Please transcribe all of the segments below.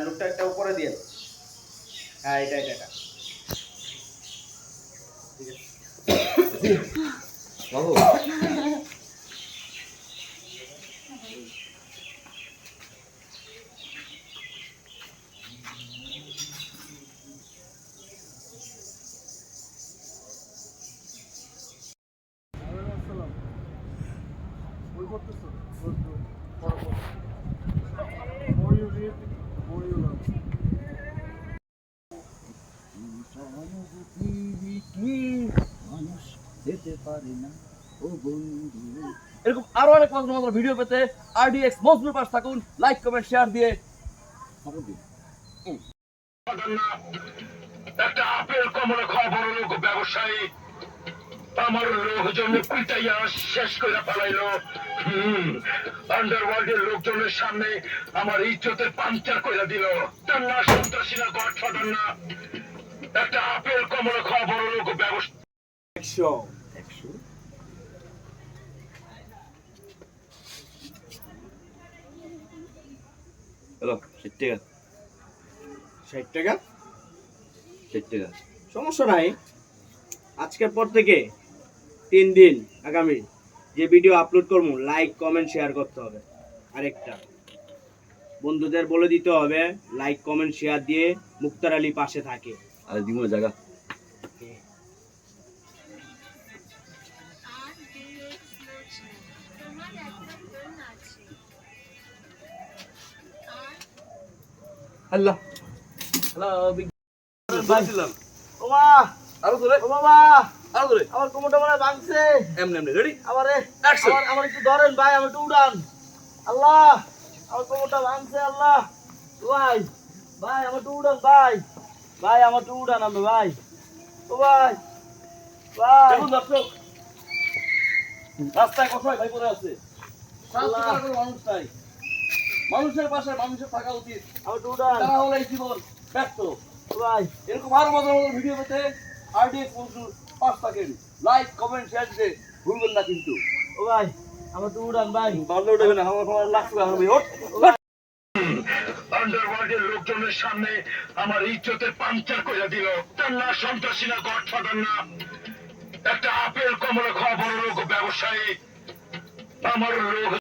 লুটটা একটা উপরে দিয়ে দাও। হ্যাঁ এটা এটা এটা ঠিক আছে বাবু এরকম আরো অনেক মজার ভিডিও পেতে RDX মজবুর পাশ থাকুন, লাইক কমেন্ট শেয়ার দিয়ে খবর দিন। একটা আপেল কমলা খাওয়া বড় লোক ব্যবসায়ী আমার লোকজনের পিটাইয়া শেষ করে ফেলাইলো। আন্ডারওয়ার্ল্ডের লোকজনের সামনে আমার ইজ্জতের পাঞ্চার করে দিল। তার না সন্ত্রাসী না গডফাদার না, একটা আপেল কমলা খাওয়া বড় লোক ব্যবসায়ী। 100 হ্যালো 60 টাকা 60 টাকা 60 টাকা সমস্যা নাই। আজকের পর থেকে 3 দিন আগামী যে ভিডিও আপলোড করবো লাইক কমেন্ট শেয়ার করতে হবে। আরেকটা বন্ধুদের বলে দিতে হবে লাইক কমেন্ট শেয়ার দিয়ে মুক্তার আলী পাশে থাকে। আর দিমো জায়গা আল্লাহ হ্যালো বলছিলাম ওমা আরো ধরে ও বাবা আরো ধরে আমার কোমরটা মনে হয় ভাঙছে। এমনি এমনি রেডি আমারে Action! আমার একটু ধরেন ভাই, আমার একটু উড়ান। আল্লাহ আমার কোমরটা ভাঙছে। আল্লাহ ভাই ভাই আমার একটু উড়ান ভাই, ভাই আমার একটু উড়ান আমি ভাই। ও ভাই ভাই দেখুন দর্শক রাস্তায় কত ভাই পড়ে আছে, আল্লাহ। সাহায্য করার মানুষ নাই, মানুষের পাশে মানুষের থাকা উচিত। আমার একটু উড়ান তারা হলো এই জীবন ব্যর্থ। ও ভাই। এরকম আরো মজার ভিডিও পেতে RDX বন্ধুর পাঁচ থাকেন, লাইক কমেন্ট শেয়ার দিতে ভুলবেন না কিন্তু। ও ভাই আমার একটু উড়ান ভাই। বাংলা উঠবে না, আমার লাগবে আমি ওঠ। আন্ডারওয়ার্ল্ডের লোকজনের সামনে আমার ইজ্জতের পাঞ্চার করে দিল। তার না সন্ত্রাসী না গডফাদার না, একটা আপেল কমলা খাওয়া বড় লোক ব্যবসায়ী আমার লোক।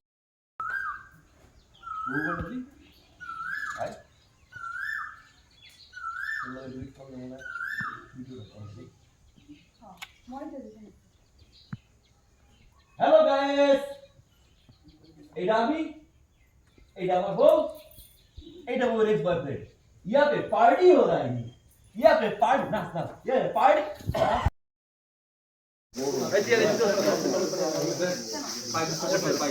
হ্যালো গাইস, এটা আমি, এটা আমার বউ, এটা আমার এক্স বয়ফ্রেন্ড। यहाँ पे पार्टी हो रहा है, यहाँ पे पार्टी ना ना ये पार्टी पाइप